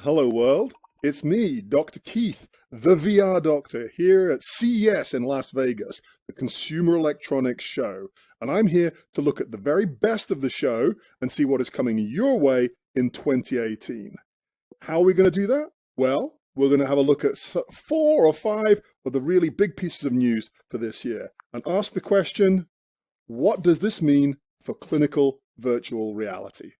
Hello world, it's me, Dr. Keith, the VR doctor, here at CES in Las Vegas, the Consumer Electronics Show. And I'm here to look at the very best of the show and see what is coming your way in 2018. How are we going to do that? Well, we're going to have a look at 4 or 5 of the really big pieces of news for this year and ask the question, what does this mean for clinical virtual reality?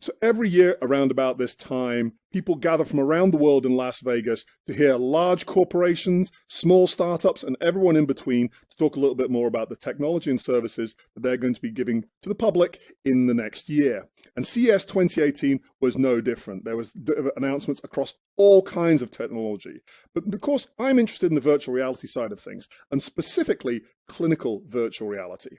So every year around about this time, people gather from around the world in Las Vegas to hear large corporations, small startups, and everyone in between to talk a little bit more about the technology and services that they're going to be giving to the public in the next year. And CES 2018 was no different. There was announcements across all kinds of technology. But of course, I'm interested in the virtual reality side of things, and specifically clinical virtual reality.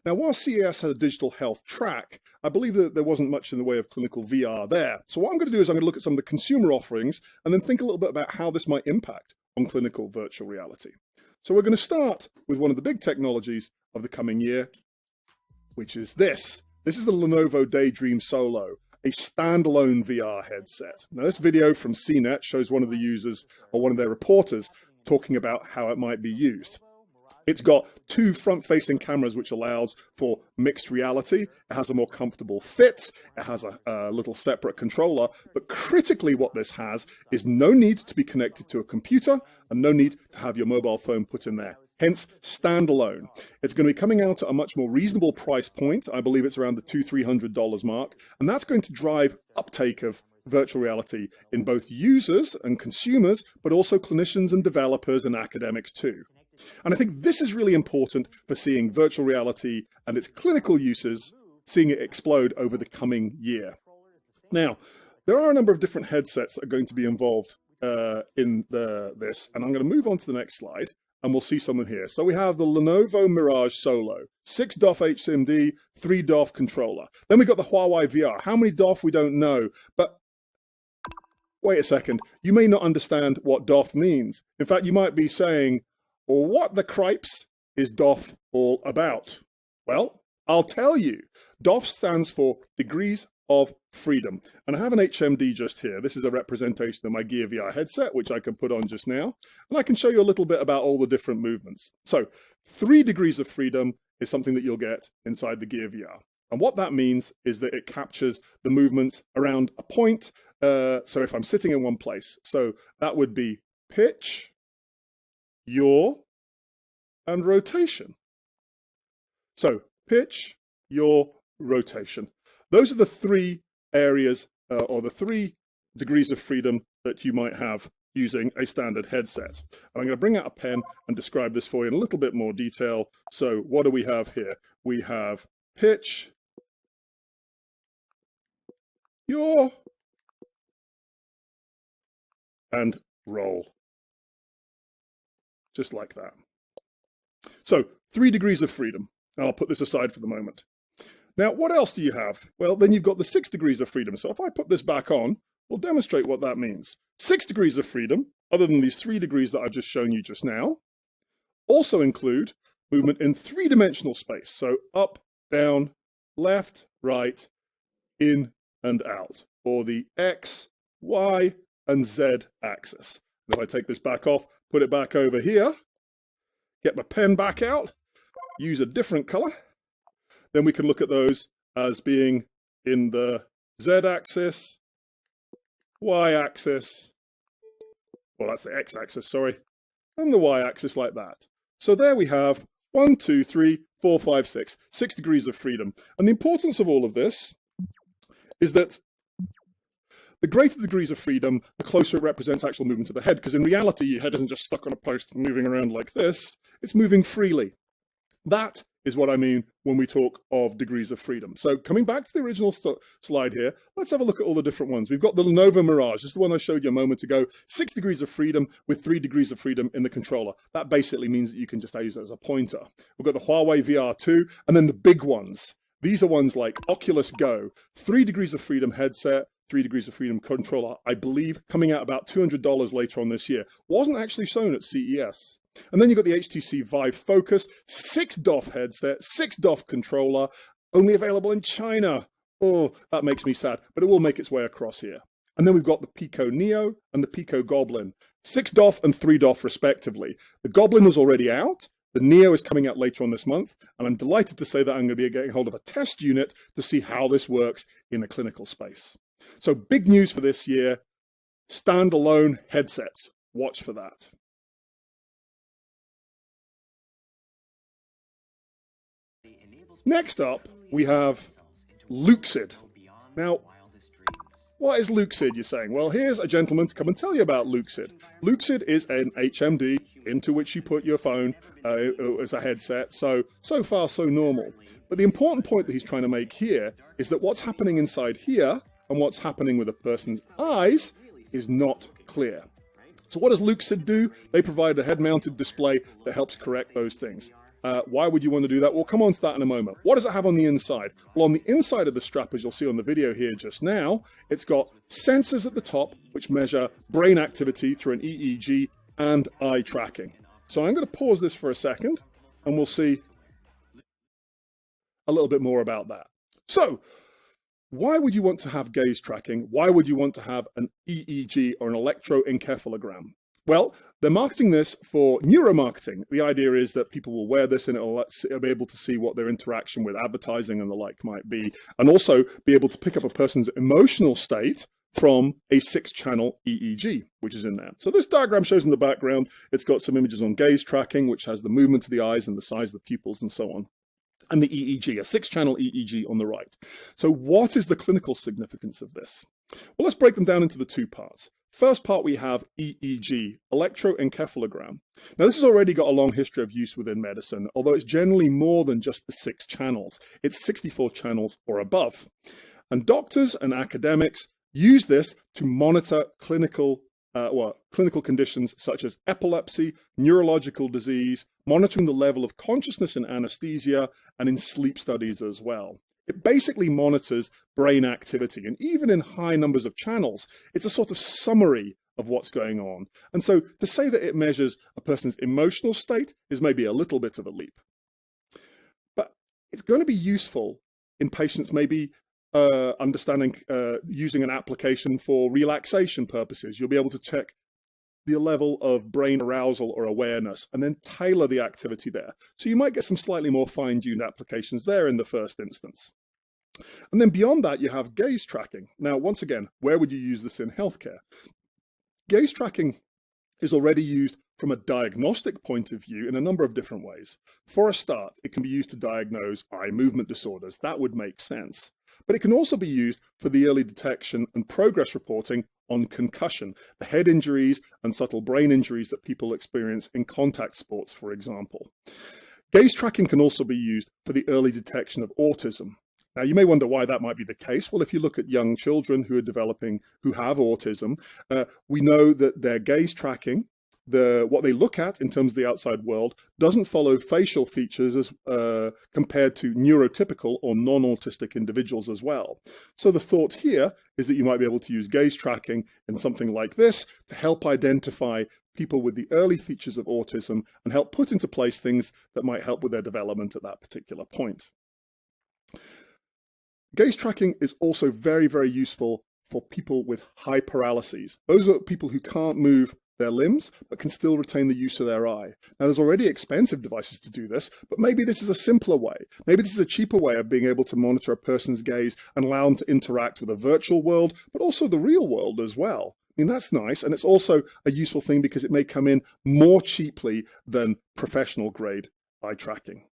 Now, while CES had a digital health track, I believe that there wasn't much in the way of clinical VR there. So what I'm going to do is I'm going to look at some of the consumer offerings and then think a little bit about how this might impact on clinical virtual reality. So we're going to start with one of the big technologies of the coming year, which is this. This is the Lenovo Daydream Solo, a standalone VR headset. Now, this video from CNET shows one of the users or one of their reporters talking about how it might be used. It's got 2 front-facing cameras, which allows for mixed reality. It has a more comfortable fit. It has a little separate controller. But critically, what this has is no need to be connected to a computer and no need to have your mobile phone put in there. Hence, standalone. It's going to be coming out at a much more reasonable price point. I believe it's around the $200-300 mark. And that's going to drive uptake of virtual reality in both users and consumers, but also clinicians and developers and academics too. And I think this is really important for seeing virtual reality and its clinical uses, seeing it explode over the coming year. Now, there are a number of different headsets that are going to be involved in this, and I'm going to move on to the next slide, and we'll see something here. So we have the Lenovo Mirage Solo, 6 DOF HMD, 3 DOF controller. Then we got the Huawei VR. How many DOF, we don't know, but wait a second, you may not understand what DOF means. In fact, you might be saying, or what the cripes is DOF all about? Well, I'll tell you. DOF stands for Degrees of Freedom. And I have an HMD just here. This is a representation of my Gear VR headset, which I can put on just now. And I can show you a little bit about all the different movements. So 3 degrees of freedom is something that you'll get inside the Gear VR. And what that means is that it captures the movements around a point. So if I'm sitting in one place, so that would be pitch, yaw, and rotation. So pitch, yaw, rotation. Those are the 3 areas or the 3 degrees of freedom that you might have using a standard headset. And I'm going to bring out a pen and describe this for you in a little bit more detail. So what do we have here? We have pitch, yaw, and roll. Just like that. So 3 degrees of freedom. And I'll put this aside for the moment. Now, what else do you have? Well, then you've got the 6 degrees of freedom. So if I put this back on, we'll demonstrate what that means. 6 degrees of freedom, other than these 3 degrees that I've just shown you just now, also include movement in 3-dimensional space. So up, down, left, right, in and out, or the X, Y, and Z axis. And if I take this back off, put it back over here, get my pen back out, use a different color, then we can look at those as being in the Z-axis, Y-axis, well, that's the X-axis, sorry, and the Y-axis like that. So there we have 1, 2, 3, 4, 5, 6, 6 degrees of freedom. And the importance of all of this is that the greater the degrees of freedom, the closer it represents actual movement of the head, because in reality, your head isn't just stuck on a post moving around like this, it's moving freely. That is what I mean when we talk of degrees of freedom. So coming back to the original slide here, let's have a look at all the different ones. We've got the Lenovo Mirage. This is the one I showed you a moment ago. 6 degrees of freedom with 3 degrees of freedom in the controller. That basically means that you can just use it as a pointer. We've got the Huawei VR2, and then the big ones. These are ones like Oculus Go, 3 degrees of freedom headset, 3 degrees of freedom controller, I believe, coming out about $200 later on this year. Wasn't actually shown at CES. And then you've got the HTC Vive Focus, 6 DOF headset, 6 DOF controller, only available in China. Oh, that makes me sad, but it will make its way across here. And then we've got the Pico Neo and the Pico Goblin, 6DoF and 3DoF respectively. The Goblin was already out. The Neo is coming out later on this month, and I'm delighted to say that I'm going to be getting hold of a test unit to see how this works in a clinical space. So big news for this year, standalone headsets. Watch for that. Next up, we have Lucid. Now, what is Lucid, you're saying? Well, here's a gentleman to come and tell you about Lucid. Lucid is an HMD into which you put your phone as a headset. So far, so normal. But the important point that he's trying to make here is that what's happening inside here and what's happening with a person's eyes is not clear. So what does Lucid do? They provide a head-mounted display that helps correct those things. Why would you want to do that? We'll come on to that in a moment. What does it have on the inside? Well, on the inside of the strap, as you'll see on the video here just now, it's got sensors at the top which measure brain activity through an EEG and eye tracking. So I'm going to pause this for a second and we'll see a little bit more about that. So why would you want to have gaze tracking? Why would you want to have an EEG or an electroencephalogram? Well, they're marketing this for neuromarketing. The idea is that people will wear this and it'll be able to see what their interaction with advertising and the like might be, and also be able to pick up a person's emotional state from a 6-channel EEG, which is in there. So this diagram shows in the background, it's got some images on gaze tracking, which has the movement of the eyes and the size of the pupils and so on. And the EEG, a 6-channel EEG on the right. So what is the clinical significance of this? Well, let's break them down into the two parts. First part, we have EEG, electroencephalogram. Now, this has already got a long history of use within medicine, although it's generally more than just the 6 channels. It's 64 channels or above. And doctors and academics use this to monitor clinical conditions such as epilepsy, neurological disease, monitoring the level of consciousness in anesthesia, and in sleep studies as well. It basically monitors brain activity, and even in high numbers of channels, it's a sort of summary of what's going on. And so to say that it measures a person's emotional state is maybe a little bit of a leap. But it's going to be useful in patients maybe using an application for relaxation purposes. You'll be able to check the level of brain arousal or awareness and then tailor the activity there. So you might get some slightly more fine-tuned applications there in the first instance. And then beyond that, you have gaze tracking. Now, once again, where would you use this in healthcare? Gaze tracking is already used from a diagnostic point of view in a number of different ways. For a start, it can be used to diagnose eye movement disorders. That would make sense. But it can also be used for the early detection and progress reporting on concussion, the head injuries and subtle brain injuries that people experience in contact sports, for example. Gaze tracking can also be used for the early detection of autism. Now, you may wonder why that might be the case. Well, if you look at young children who have autism, we know that their gaze tracking, what they look at in terms of the outside world, doesn't follow facial features as compared to neurotypical or non-autistic individuals as well. So the thought here is that you might be able to use gaze tracking in something like this to help identify people with the early features of autism and help put into place things that might help with their development at that particular point. Gaze tracking is also very, very useful for people with high paralyses. Those are people who can't move their limbs, but can still retain the use of their eye. Now, there's already expensive devices to do this, but maybe this is a simpler way. Maybe this is a cheaper way of being able to monitor a person's gaze and allow them to interact with a virtual world, but also the real world as well. I mean, that's nice, and it's also a useful thing because it may come in more cheaply than professional grade eye tracking.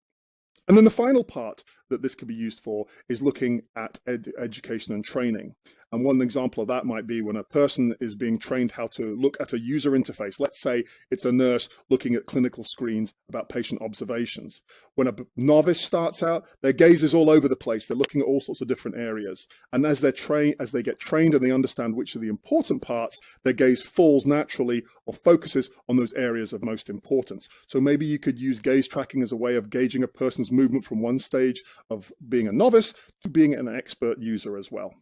And then the final part that this could be used for is looking at education and training. And one example of that might be when a person is being trained how to look at a user interface. Let's say it's a nurse looking at clinical screens about patient observations. When a novice starts out, their gaze is all over the place. They're looking at all sorts of different areas. And as they get trained and they understand which are the important parts, their gaze falls naturally or focuses on those areas of most importance. So maybe you could use gaze tracking as a way of gauging a person's movement from one stage of being a novice to being an expert user as well.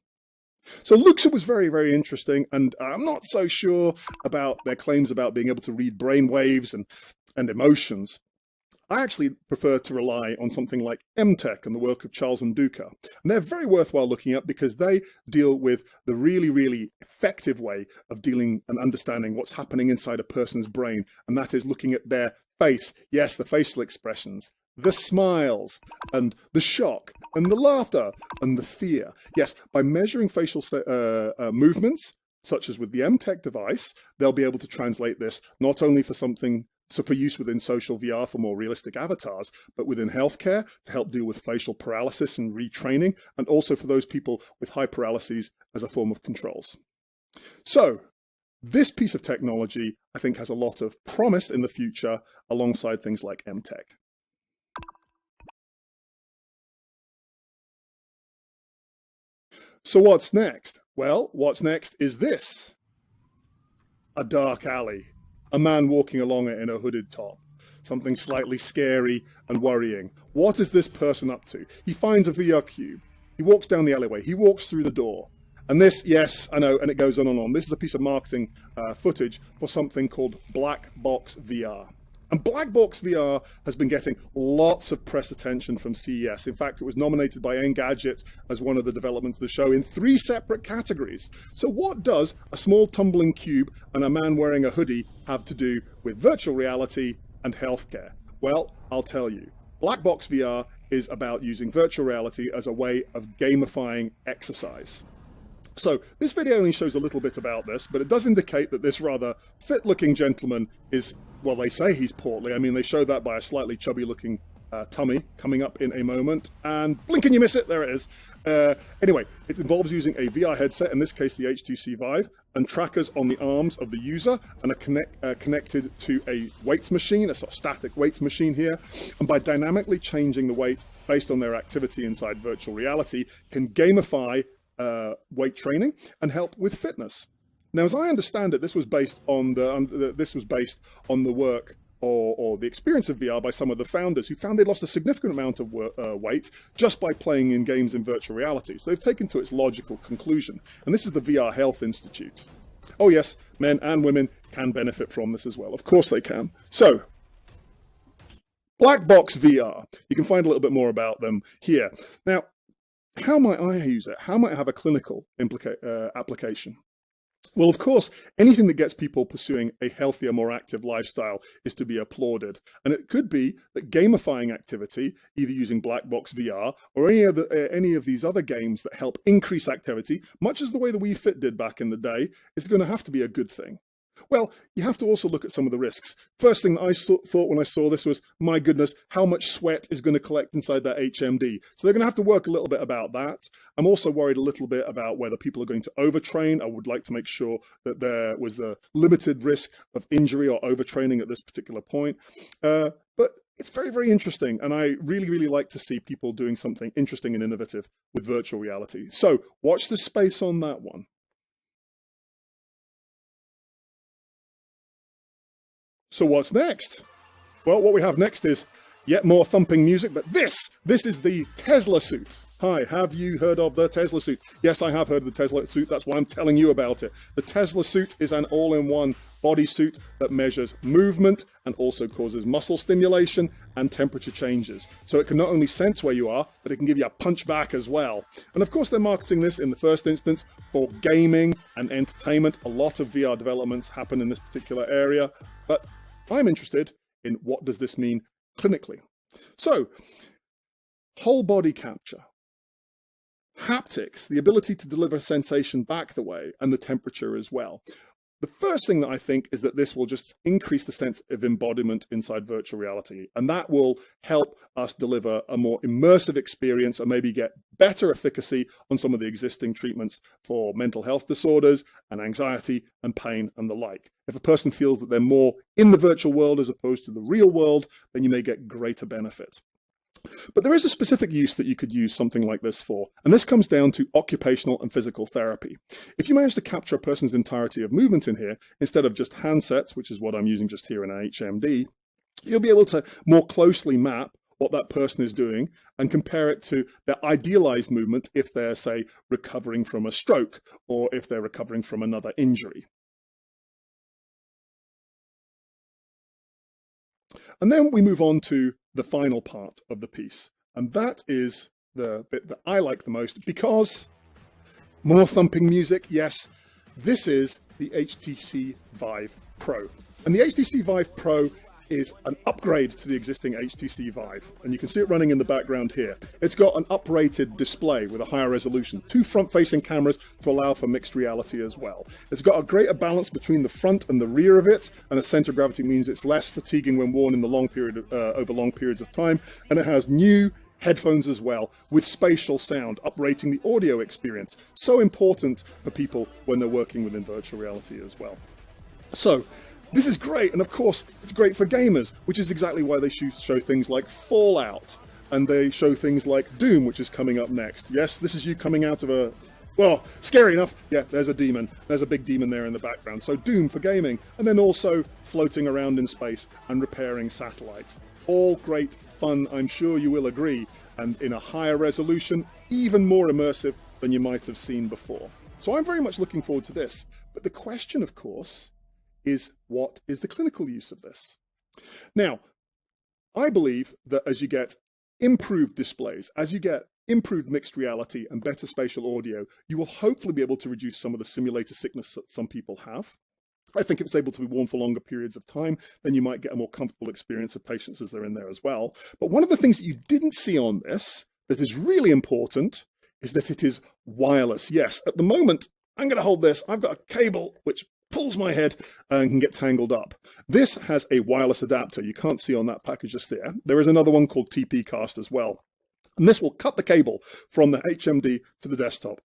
So Lucid was very, very interesting, and I'm not so sure about their claims about being able to read brain waves and emotions. I actually prefer to rely on something like MTech and the work of Charles and Duca. And they're very worthwhile looking at because they deal with the really, really effective way of dealing and understanding what's happening inside a person's brain. And that is looking at their face. Yes, the facial expressions, the smiles, and the shock, and the laughter, and the fear. Yes, by measuring facial movements, such as with the MTech device, they'll be able to translate this not only for for use within social VR for more realistic avatars, but within healthcare to help deal with facial paralysis and retraining, and also for those people with high paralyses as a form of controls. So this piece of technology, I think, has a lot of promise in the future alongside things like MTech. So what's next? Well, what's next is this. A dark alley, a man walking along it in a hooded top, something slightly scary and worrying. What is this person up to? He finds a VR cube. He walks down the alleyway. He walks through the door. And this, yes, I know, and it goes on and on. This is a piece of marketing footage for something called Black Box VR. And Black Box VR has been getting lots of press attention from CES. In fact, it was nominated by Engadget as one of the developments of the show in 3 separate categories. So what does a small tumbling cube and a man wearing a hoodie have to do with virtual reality and healthcare? Well, I'll tell you. Black Box VR is about using virtual reality as a way of gamifying exercise. So this video only shows a little bit about this, but it does indicate that this rather fit-looking gentleman is, well, they say he's portly. I mean, they show that by a slightly chubby-looking tummy coming up in a moment, and blink and you miss it, there it is. Anyway, it involves using a VR headset, in this case the HTC Vive, and trackers on the arms of the user, and are connected to a weights machine, a sort of static weights machine here, and by dynamically changing the weight based on their activity inside virtual reality, can gamify weight training and help with fitness. Now, as I understand it, this was based on the work or the experience of VR by some of the founders who found they lost a significant amount of weight just by playing in games in virtual reality. So they've taken to its logical conclusion, and this is the VR Health Institute. Oh yes, men and women can benefit from this as well. Of course they can. So, Black Box VR. You can find a little bit more about them here. Now, how might I use it? How might I have a clinical application? Well, of course, anything that gets people pursuing a healthier, more active lifestyle is to be applauded. And it could be that gamifying activity, either using Black Box VR or any of these other games that help increase activity, much as the way the Wii Fit did back in the day, is going to have to be a good thing. Well, you have to also look at some of the risks. First thing that I thought when I saw this was, my goodness, how much sweat is going to collect inside that HMD? So they're going to have to work a little bit about that. I'm also worried a little bit about whether people are going to overtrain. I would like to make sure that there was a limited risk of injury or overtraining at this particular point. But it's very, very interesting. And I really, really like to see people doing something interesting and innovative with virtual reality. So watch the space on that one. So what's next? Well, what we have next is yet more thumping music, but this is the Tesla suit. Hi, have you heard of the Tesla suit? Yes, I have heard of the Tesla suit. That's why I'm telling you about it. The Tesla suit is an all-in-one bodysuit that measures movement and also causes muscle stimulation and temperature changes. So it can not only sense where you are, but it can give you a punch back as well. And of course, they're marketing this in the first instance for gaming and entertainment. A lot of VR developments happen in this particular area, but I'm interested in what does this mean clinically. So, whole body capture, haptics, the ability to deliver sensation back the way, and the temperature as well. The first thing that I think is that this will just increase the sense of embodiment inside virtual reality, and that will help us deliver a more immersive experience and maybe get better efficacy on some of the existing treatments for mental health disorders and anxiety and pain and the like. If a person feels that they're more in the virtual world as opposed to the real world, then you may get greater benefit. But there is a specific use that you could use something like this for, and this comes down to occupational and physical therapy. If you manage to capture a person's entirety of movement in here, instead of just handsets, which is what I'm using just here in an HMD, you'll be able to more closely map what that person is doing and compare it to their idealized movement if they're, say, recovering from a stroke or if they're recovering from another injury. And then we move on to the final part of the piece. And that is the bit that I like the most, because more thumping music, yes, this is the HTC Vive Pro. And the HTC Vive Pro is an upgrade to the existing HTC Vive. And you can see it running in the background here. It's got an uprated display with a higher resolution, 2 front-facing cameras to allow for mixed reality as well. It's got a greater balance between the front and the rear of it, and the center of gravity means it's less fatiguing when worn in the over long periods of time. And it has new headphones as well, with spatial sound, uprating the audio experience. So important for people when they're working within virtual reality as well. So this is great, and of course it's great for gamers, which is exactly why they show things like Fallout, and they show things like Doom, which is coming up next. Yes, this is you coming out of a, well, scary enough, yeah, there's a demon. There's a big demon there in the background. So Doom for gaming, and then also floating around in space and repairing satellites. All great fun, I'm sure you will agree, and in a higher resolution, even more immersive than you might have seen before. So I'm very much looking forward to this. But the question, of course, is what is the clinical use of this? Now, I believe that as you get improved displays, as you get improved mixed reality and better spatial audio, you will hopefully be able to reduce some of the simulator sickness that some people have. I think if it's able to be worn for longer periods of time, then you might get a more comfortable experience of patients as they're in there as well. But one of the things that you didn't see on this that is really important is that it is wireless. Yes, at the moment, I'm going to hold this. I've got a cable which pulls my head and can get tangled up. This has a wireless adapter. You can't see on that package just there. There is another one called TP-Cast as well. And this will cut the cable from the HMD to the desktop.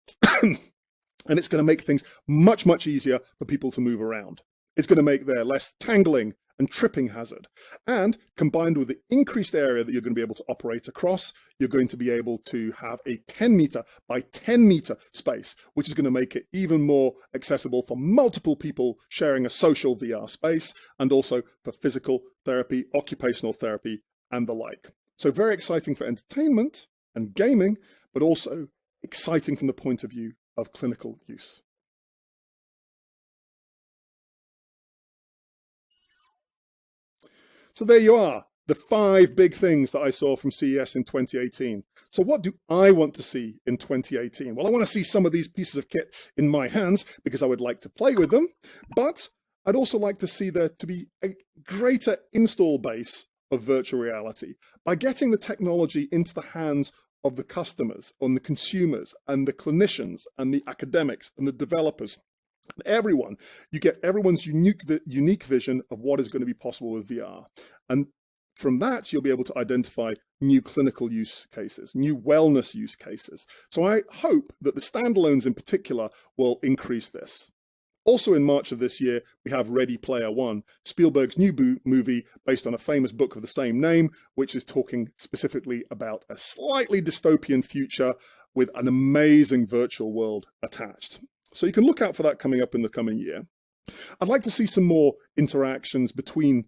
And it's going to make things much, much easier for people to move around. It's going to make there less tangling and tripping hazard. And combined with the increased area that you're going to be able to operate across, you're going to be able to have a 10 meter by 10 meter space, which is going to make it even more accessible for multiple people sharing a social VR space, and also for physical therapy, occupational therapy, and the like. So very exciting for entertainment and gaming, but also exciting from the point of view of clinical use. So there you are, the 5 big things that I saw from CES in 2018. So what do I want to see in 2018? Well, I want to see some of these pieces of kit in my hands because I would like to play with them, but I'd also like to see there to be a greater install base of virtual reality by getting the technology into the hands of the customers, on the consumers and the clinicians and the academics and the developers. Everyone, you get everyone's unique vision of what is going to be possible with VR. And from that, you'll be able to identify new clinical use cases, new wellness use cases. So I hope that the standalones in particular will increase this. Also in March of this year, we have Ready Player One, Spielberg's new movie based on a famous book of the same name, which is talking specifically about a slightly dystopian future with an amazing virtual world attached. So you can look out for that coming up in the coming year. I'd like to see some more interactions between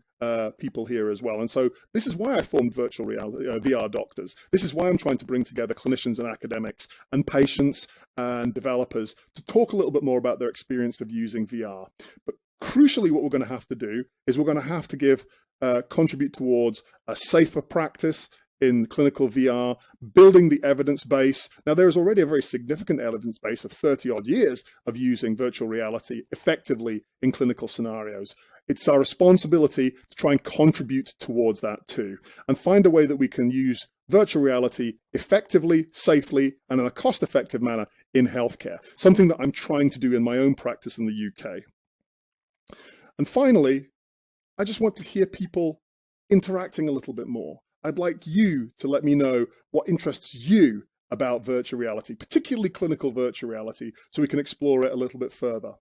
people here as well. And so this is why I formed Virtual Reality VR Doctors. This is why I'm trying to bring together clinicians and academics and patients and developers to talk a little bit more about their experience of using VR. But crucially, what we're going to have to do is we're going to have to contribute towards a safer practice in clinical VR, building the evidence base. Now, there is already a very significant evidence base of 30 odd years of using virtual reality effectively in clinical scenarios. It's our responsibility to try and contribute towards that too, and find a way that we can use virtual reality effectively, safely, and in a cost-effective manner in healthcare, something that I'm trying to do in my own practice in the UK. And finally, I just want to hear people interacting a little bit more. I'd like you to let me know what interests you about virtual reality, particularly clinical virtual reality, so we can explore it a little bit further.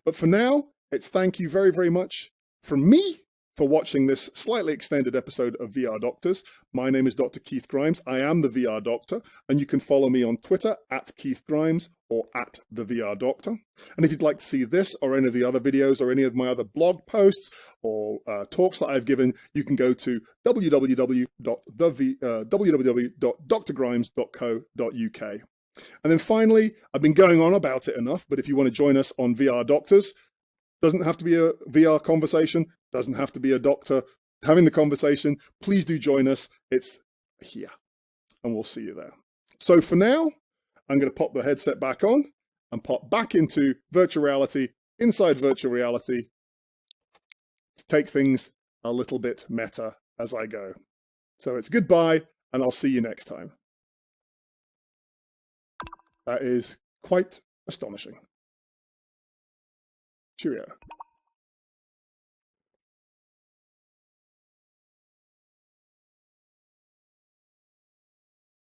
But for now, it's thank you very, very much from me for watching this slightly extended episode of VR Doctors. My name is Dr. Keith Grimes. I am the VR Doctor, and you can follow me on Twitter at Keith Grimes or at the VR Doctor. And if you'd like to see this or any of the other videos or any of my other blog posts or talks that I've given, you can go to www.drgrimes.co.uk. And then finally, I've been going on about it enough, but if you want to join us on VR Doctors, doesn't have to be a VR conversation, doesn't have to be a doctor, having the conversation, please do join us. It's here, and we'll see you there. So for now, I'm going to pop the headset back on and pop back into virtual reality, inside virtual reality, to take things a little bit meta as I go. So it's goodbye, and I'll see you next time. That is quite astonishing. Cheerio.